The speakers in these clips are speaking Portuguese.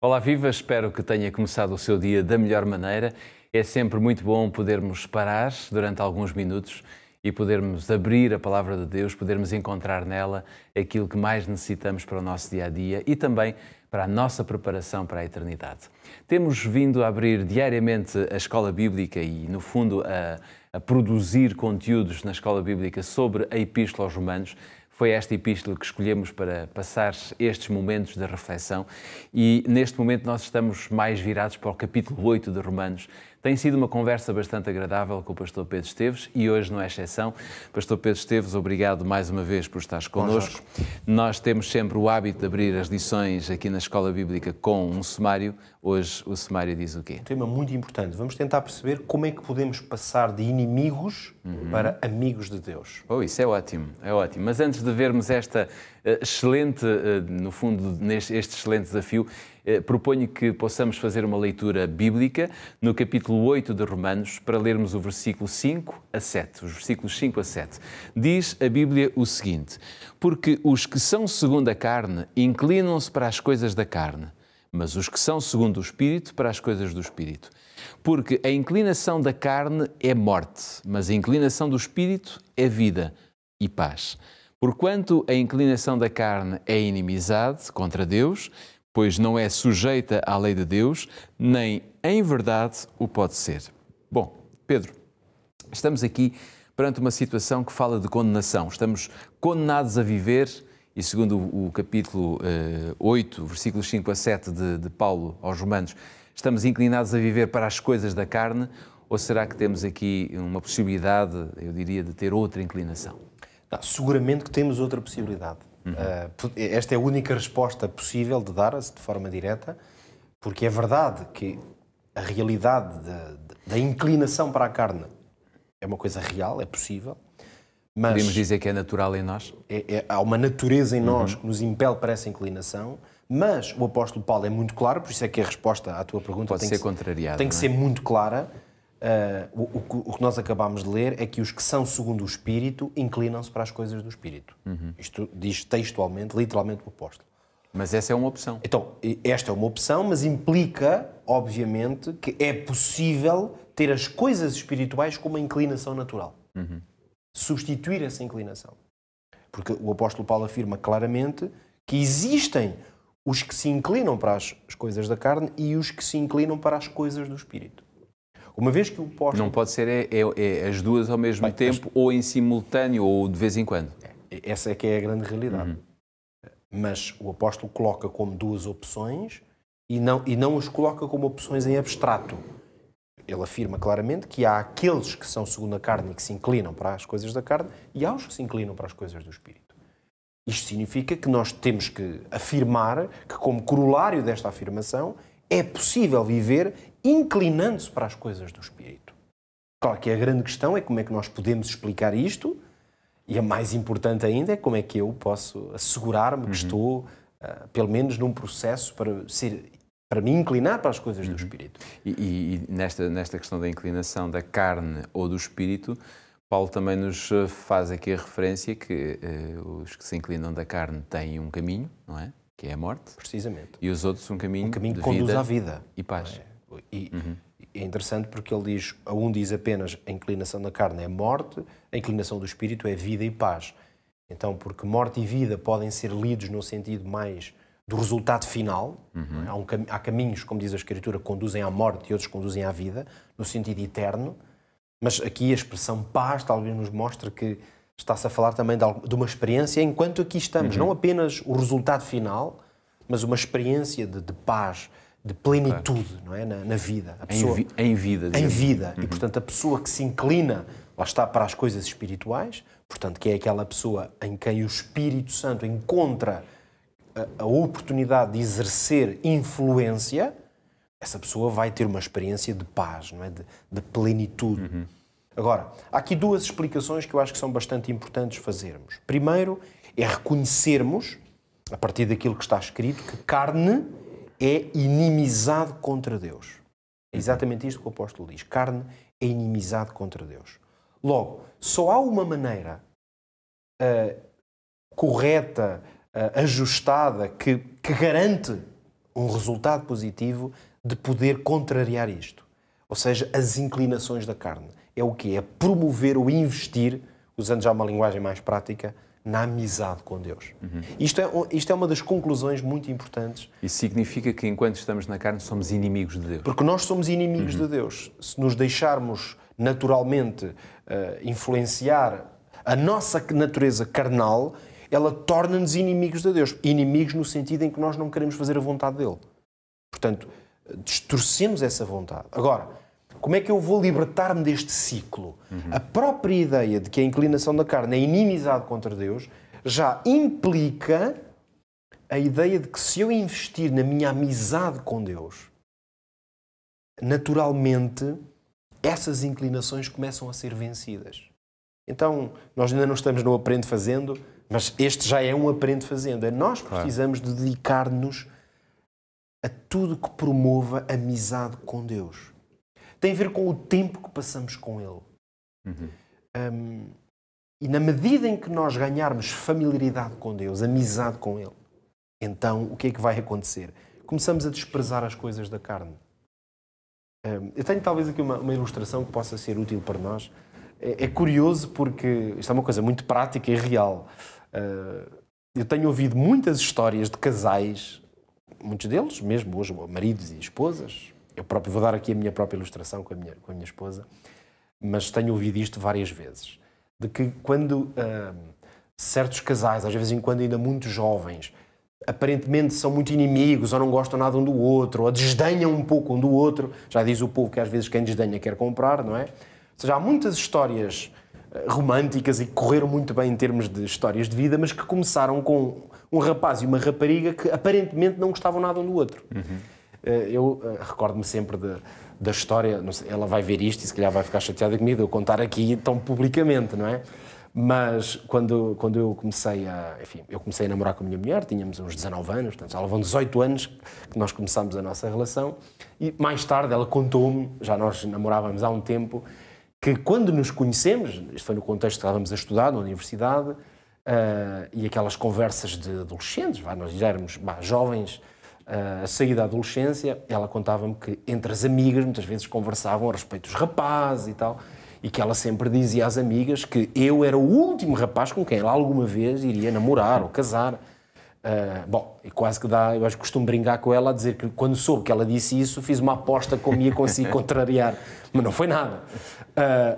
Olá, viva! Espero que tenha começado o seu dia da melhor maneira. É sempre muito bom podermos parar durante alguns minutos e podermos abrir a Palavra de Deus, podermos encontrar nela aquilo que mais necessitamos para o nosso dia-a-dia e também para a nossa preparação para a eternidade. Temos vindo a abrir diariamente a Escola Bíblica e, no fundo, a produzir conteúdos na Escola Bíblica sobre a Epístola aos Romanos. Foi esta epístola que escolhemos para passar estes momentos de reflexão e neste momento nós estamos mais virados para o capítulo 8 de Romanos. Tem sido uma conversa bastante agradável com o pastor Pedro Esteves e hoje não é exceção. Pastor Pedro Esteves, obrigado mais uma vez por estares connosco. Nós temos sempre o hábito de abrir as lições aqui na Escola Bíblica com um sumário. Hoje o sumário diz o quê? Um tema muito importante. Vamos tentar perceber como é que podemos passar de inimigos para amigos de Deus. Oh, isso é ótimo, é ótimo. Mas antes de vermos esta excelente, no fundo, este excelente desafio, proponho que possamos fazer uma leitura bíblica no capítulo 8 de Romanos para lermos o versículo 5 a 7. Os versículos 5 a 7. Diz a Bíblia o seguinte: porque os que são segundo a carne inclinam-se para as coisas da carne, mas os que são segundo o Espírito para as coisas do Espírito. Porque a inclinação da carne é morte, mas a inclinação do Espírito é vida e paz. Porquanto a inclinação da carne é inimizade contra Deus, pois não é sujeita à lei de Deus, nem em verdade o pode ser. Bom, Pedro, estamos aqui perante uma situação que fala de condenação. Estamos condenados a viver, e segundo o capítulo 8, versículos 5 a 7 de Paulo aos Romanos, estamos inclinados a viver para as coisas da carne, ou será que temos aqui uma possibilidade, eu diria, de ter outra inclinação? Não, seguramente que temos outra possibilidade. Esta é a única resposta possível de dar-se de forma direta, porque é verdade que a realidade da inclinação para a carne é uma coisa real, é possível, mas podemos dizer que é natural em nós? Há uma natureza em nós que nos impele para essa inclinação, mas o apóstolo Paulo é muito claro, por isso é que a resposta à tua pergunta pode ser contrariada. Tem que ser muito clara. O que nós acabámos de ler é que os que são segundo o Espírito inclinam-se para as coisas do Espírito. Isto diz textualmente, literalmente o apóstolo. Mas essa é uma opção. Então, esta é uma opção, mas implica, obviamente, que é possível ter as coisas espirituais como uma inclinação natural. Substituir essa inclinação. Porque o apóstolo Paulo afirma claramente que existem os que se inclinam para as coisas da carne e os que se inclinam para as coisas do Espírito. Uma vez que o apóstolo... Não pode ser as duas ao mesmo tempo, ou em simultâneo, ou de vez em quando. Essa é que é a grande realidade. Mas o apóstolo coloca como duas opções e não os coloca como opções em abstrato. Ele afirma claramente que há aqueles que são segundo a carne e que se inclinam para as coisas da carne e há os que se inclinam para as coisas do Espírito. Isto significa que nós temos que afirmar que, como corolário desta afirmação, é possível viver inclinando-se para as coisas do Espírito. Claro que a grande questão é como é que nós podemos explicar isto, e a mais importante ainda é como é que eu posso assegurar-me que estou, pelo menos, num processo para me inclinar para as coisas do Espírito. E nesta questão da inclinação da carne ou do Espírito, Paulo também nos faz aqui a referência que os que se inclinam da carne têm um caminho, não é? Que é a morte. Precisamente. E os outros um caminho que de conduz vida à vida. E paz. E é interessante porque ele diz, a um diz apenas a inclinação da carne é morte, a inclinação do Espírito é vida e paz. Então, porque morte e vida podem ser lidos no sentido mais do resultado final, há caminhos, como diz a Escritura, que conduzem à morte e outros conduzem à vida, no sentido eterno, mas aqui a expressão paz talvez nos mostre que está-se a falar também de uma experiência enquanto aqui estamos, não apenas o resultado final, mas uma experiência de paz, de plenitude, não é? Na vida. A pessoa, em vida. Em vida. E, portanto, a pessoa que se inclina, lá está, para as coisas espirituais, portanto, que é aquela pessoa em quem o Espírito Santo encontra a oportunidade de exercer influência, essa pessoa vai ter uma experiência de paz, não é? De plenitude. Agora, há aqui duas explicações que eu acho que são bastante importantes fazermos. Primeiro, é reconhecermos, a partir daquilo que está escrito, que carne é inimizade contra Deus. É exatamente isto que o apóstolo diz. Carne é inimizade contra Deus. Logo, só há uma maneira correta, ajustada, que garante um resultado positivo de poder contrariar isto. Ou seja, as inclinações da carne. É o quê? É promover ou investir, usando já uma linguagem mais prática, na amizade com Deus. Isto é uma das conclusões muito importantes. Isso significa que enquanto estamos na carne somos inimigos de Deus. Porque nós somos inimigos de Deus. Se nos deixarmos naturalmente influenciar a nossa natureza carnal, ela torna-nos inimigos de Deus. Inimigos no sentido em que nós não queremos fazer a vontade dele. Portanto, distorcemos essa vontade. Agora, como é que eu vou libertar-me deste ciclo? A própria ideia de que a inclinação da carne é inimizade contra Deus já implica a ideia de que se eu investir na minha amizade com Deus, naturalmente essas inclinações começam a ser vencidas. Então, nós ainda não estamos no aprende fazendo, mas este já é um aprende fazendo. Nós precisamos de dedicar-nos a tudo que promova amizade com Deus. Tem a ver com o tempo que passamos com Ele. E na medida em que nós ganharmos familiaridade com Deus, amizade com Ele, então o que é que vai acontecer? Começamos a desprezar as coisas da carne. Eu tenho talvez aqui uma ilustração que possa ser útil para nós. É curioso porque isto é uma coisa muito prática e real. Eu tenho ouvido muitas histórias de casais, muitos deles mesmo hoje, maridos e esposas. Eu próprio vou dar aqui a minha própria ilustração com a minha esposa, mas tenho ouvido isto várias vezes. De que quando certos casais, às vezes em quando ainda muito jovens, aparentemente são muito inimigos, ou não gostam nada um do outro, ou desdenham um pouco um do outro, já diz o povo que às vezes quem desdenha quer comprar, não é? Ou seja, há muitas histórias românticas e que correram muito bem em termos de histórias de vida, mas que começaram com um rapaz e uma rapariga que aparentemente não gostavam nada um do outro. Eu recordo-me sempre da história, não sei, ela vai ver isto e se calhar vai ficar chateada comigo de eu contar aqui tão publicamente, não é? Mas quando eu comecei a namorar com a minha mulher, tínhamos uns 19 anos, portanto já levam 18 anos que nós começámos a nossa relação, e mais tarde ela contou-me, já nós namorávamos há um tempo, que quando nos conhecemos, isto foi no contexto que estávamos a estudar na universidade, e aquelas conversas de adolescentes, nós já éramos jovens, a sair da adolescência, ela contava-me que entre as amigas muitas vezes conversavam a respeito dos rapazes e tal, e que ela sempre dizia às amigas que eu era o último rapaz com quem ela alguma vez iria namorar ou casar. E quase que dá, eu acho que costumo brincar com ela a dizer que quando soube que ela disse isso, fiz uma aposta como ia conseguir contrariar, mas não foi nada.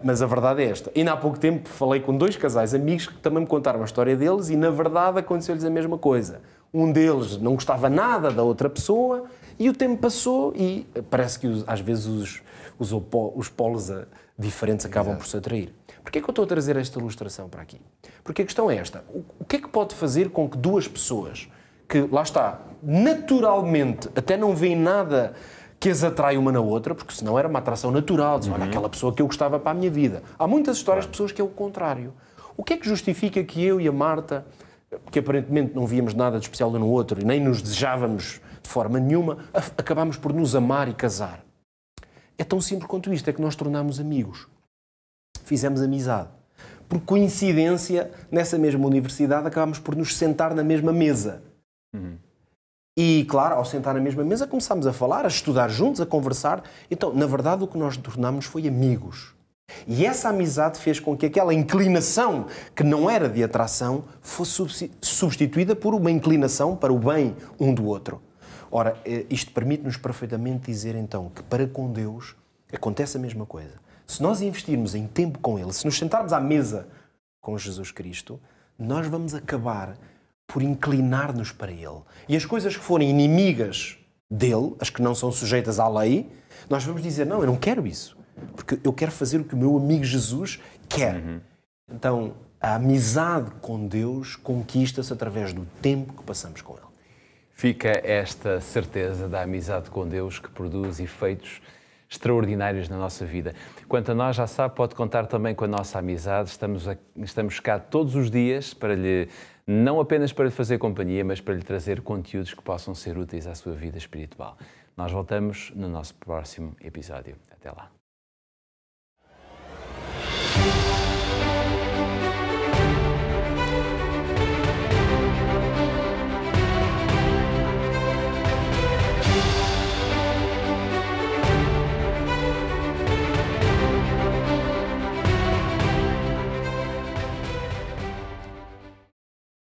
Mas a verdade é esta. Ainda há pouco tempo falei com 2 casais amigos que também me contaram a história deles e na verdade aconteceu-lhes a mesma coisa. Um deles não gostava nada da outra pessoa e o tempo passou e parece que às vezes os polos diferentes acabam por se atrair. Porquê é que eu estou a trazer esta ilustração para aqui? Porque a questão é esta. O que é que pode fazer com que 2 pessoas que, lá está, naturalmente até não veem nada que as atrai uma na outra, porque senão era uma atração natural, diz, olha, aquela pessoa que eu gostava para a minha vida. Há muitas histórias de pessoas que é o contrário. O que é que justifica que eu e a Marta, que aparentemente não víamos nada de especial um no outro e nem nos desejávamos de forma nenhuma, acabámos por nos amar e casar? É tão simples quanto isto, é que nós tornámos amigos. Fizemos amizade. Por coincidência, nessa mesma universidade, acabámos por nos sentar na mesma mesa. E, claro, ao sentar na mesma mesa, começámos a falar, a estudar juntos, a conversar. Então, na verdade, o que nós tornámos foi amigos. E essa amizade fez com que aquela inclinação, que não era de atração, fosse substituída por uma inclinação para o bem um do outro. Ora, isto permite-nos perfeitamente dizer, então, que para com Deus acontece a mesma coisa. Se nós investirmos em tempo com Ele, se nos sentarmos à mesa com Jesus Cristo, nós vamos acabar por inclinar-nos para Ele. E as coisas que forem inimigas dele, as que não são sujeitas à lei, nós vamos dizer, não, eu não quero isso, porque eu quero fazer o que o meu amigo Jesus quer. Então, a amizade com Deus conquista-se através do tempo que passamos com Ele. Fica esta certeza da amizade com Deus que produz efeitos extraordinários na nossa vida. Quanto a nós, já sabe, pode contar também com a nossa amizade. Estamos cá todos os dias para lhe, não apenas para lhe fazer companhia, mas para lhe trazer conteúdos que possam ser úteis à sua vida espiritual. Nós voltamos no nosso próximo episódio. Até lá.